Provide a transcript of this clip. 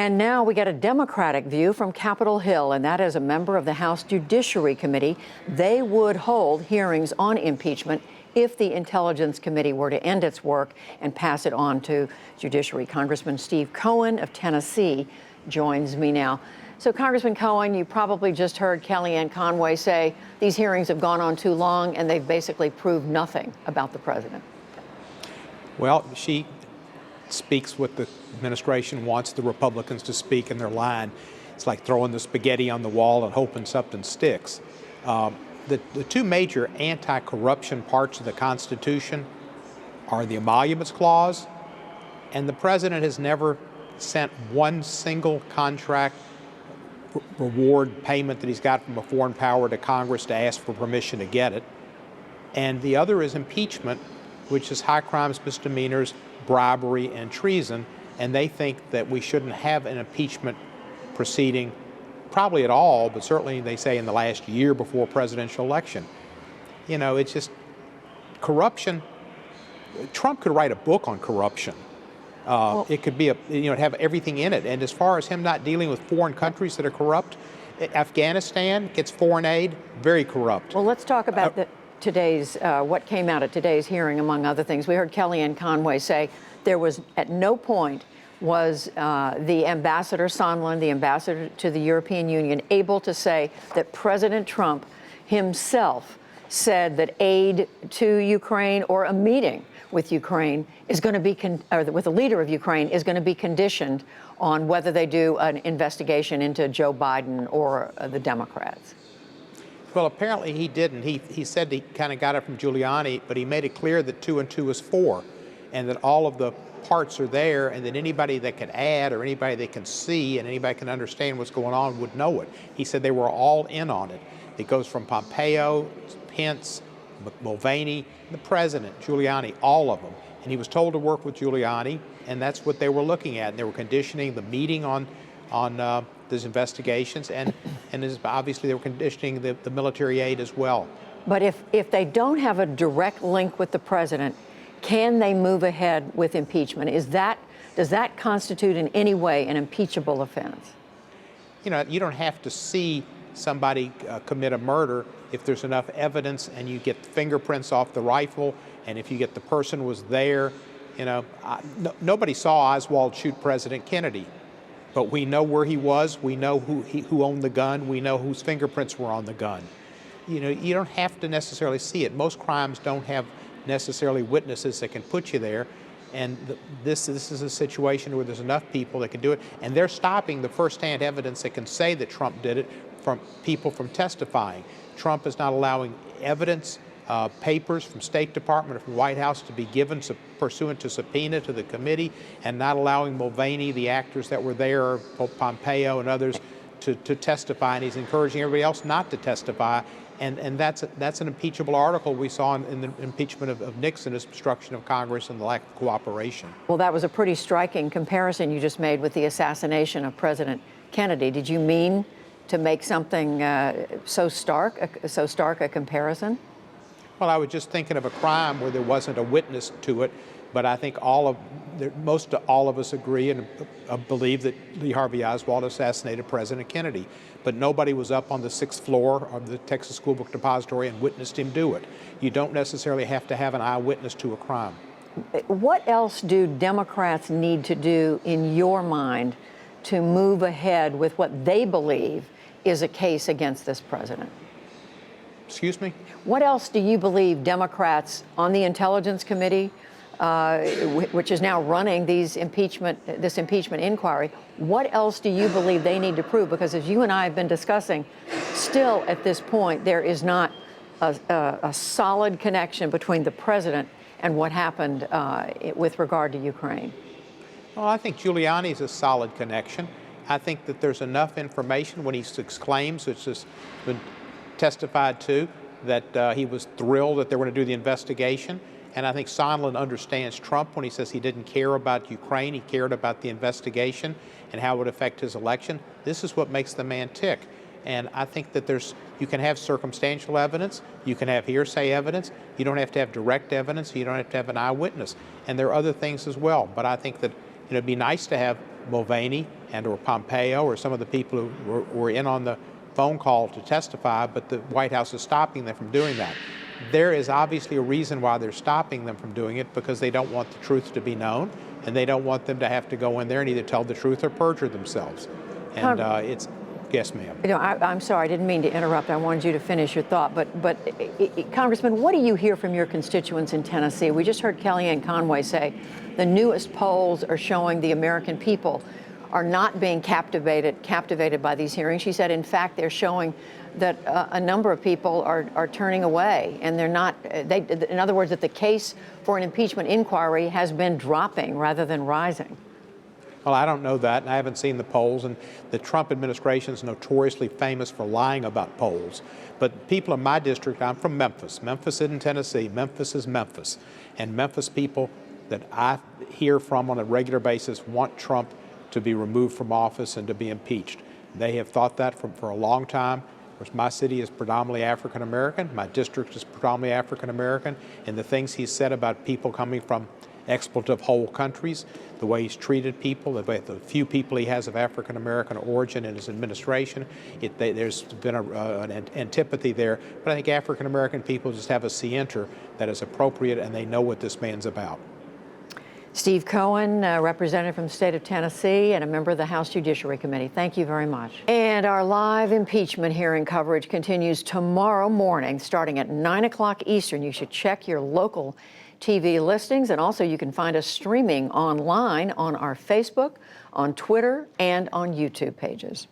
And now we get a Democratic view from Capitol Hill, and that is a member of the House Judiciary Committee. They would hold hearings on impeachment if the Intelligence Committee were to end its work and pass it on to Judiciary. Congressman Steve Cohen of Tennessee joins me now. So, Congressman Cohen, you probably just heard Kellyanne Conway say these hearings have gone on too long and they've basically proved nothing about the president. Well, she speaks what the administration wants the Republicans to speak in their line. It's like throwing the spaghetti on the wall and hoping something sticks. The two major anti-corruption parts of the Constitution are the Emoluments Clause, and the president has never sent one single contract reward payment that he's got from a foreign power to Congress to ask for permission to get it. And the other is impeachment, which is high crimes, misdemeanors, bribery, and treason. And they think that we shouldn't have an impeachment proceeding probably at all, but certainly they say in the last year before a presidential election. You know, it's just corruption. Trump could write a book on corruption. It could be have everything in it. And as far as him not dealing with foreign countries that are corrupt, Afghanistan gets foreign aid, very corrupt. Well, let's talk about what came out at today's hearing, among other things. We heard Kellyanne Conway say there was at no point was the ambassador Sondland, the ambassador to the European Union, able to say that President Trump himself said that aid to Ukraine or a meeting with Ukraine is going to be, with the leader of Ukraine is going to be conditioned on whether they do an investigation into Joe Biden or the Democrats. Well, apparently he didn't. He said he kind of got it from Giuliani, but he made it clear that 2 and 2 is 4, and that all of the parts are there, and that anybody that can add or anybody that can see and anybody can understand what's going on would know it. He said they were all in on it. It goes from Pompeo, Pence, Mulvaney, the president, Giuliani, all of them. And he was told to work with Giuliani, and that's what they were looking at. And they were conditioning the meeting on these investigations, and obviously they were conditioning the military aid as well. But if they don't have a direct link with the president, can they move ahead with impeachment? Does that constitute in any way an impeachable offense? You know, you don't have to see somebody commit a murder if there's enough evidence and you get fingerprints off the rifle, and if you get the person was there. You know, nobody saw Oswald shoot President Kennedy, but we know where he was. We know who owned the gun. We know whose fingerprints were on the gun. You know, you don't have to necessarily see it. Most crimes don't have necessarily witnesses that can put you there. And this is a situation where there's enough people that can do it. And they're stopping the firsthand evidence that can say that Trump did it from people from testifying. Trump is not allowing evidence, papers from State Department or from White House to be given pursuant to subpoena to the committee, and not allowing Mulvaney, the actors that were there, Pompeo and others, to testify. And he's encouraging everybody else not to testify. And that's an impeachable article we saw in the impeachment of Nixon, as obstruction of Congress and the lack of cooperation. Well, that was a pretty striking comparison you just made with the assassination of President Kennedy. Did you mean to make something so stark a comparison? Well, I was just thinking of a crime where there wasn't a witness to it, but I think most all of us agree and believe that Lee Harvey Oswald assassinated President Kennedy. But nobody was up on the 6th floor of the Texas School Book Depository and witnessed him do it. You don't necessarily have to have an eyewitness to a crime. What else do Democrats need to do, in your mind, to move ahead with what they believe is a case against this president? Excuse me? What else do you believe Democrats on the Intelligence Committee, which is now running this impeachment inquiry, what else do you believe they need to prove? Because as you and I have been discussing, still at this point, there is not a solid connection between the president and what happened with regard to Ukraine. Well, I think Giuliani's a solid connection. I think that there's enough information when he claims, which has been testified to, that he was thrilled that they were going to do the investigation. And I think Sondland understands Trump when he says he didn't care about Ukraine. He cared about the investigation and how it would affect his election. This is what makes the man tick. And I think that you can have circumstantial evidence, you can have hearsay evidence, you don't have to have direct evidence, you don't have to have an eyewitness. And there are other things as well. But I think that it'd be nice to have Mulvaney and or Pompeo or some of the people who were in on the phone call to testify, but the White House is stopping them from doing that. There is obviously a reason why they're stopping them from doing it, because they don't want the truth to be known, and they don't want them to have to go in there and either tell the truth or perjure themselves. And it's, yes, ma'am. You know, I'm sorry, I didn't mean to interrupt. I wanted you to finish your thought. But Congressman, what do you hear from your constituents in Tennessee? We just heard Kellyanne Conway say the newest polls are showing the American people are not being captivated by these hearings. She said, in fact, they're showing that a number of people are turning away, and they're not. In other words, that the case for an impeachment inquiry has been dropping rather than rising. Well, I don't know that, and I haven't seen the polls, and the Trump administration is notoriously famous for lying about polls. But people in my district, I'm from Memphis. Memphis isn't Tennessee. Memphis is Memphis. And Memphis people that I hear from on a regular basis want Trump to be removed from office and to be impeached. They have thought that for a long time. Of course, my city is predominantly African American. My district is predominantly African American. And the things he's said about people coming from expletive whole countries, the way he's treated people, the few people he has of African American origin in his administration, there's been an antipathy there. But I think African American people just have a scienter that is appropriate, and they know what this man's about. Steve Cohen, representative from the state of Tennessee and a member of the House Judiciary Committee. Thank you very much. And our live impeachment hearing coverage continues tomorrow morning, starting at 9 o'clock Eastern. You should check your local TV listings, and also you can find us streaming online on our Facebook, on Twitter, and on YouTube pages.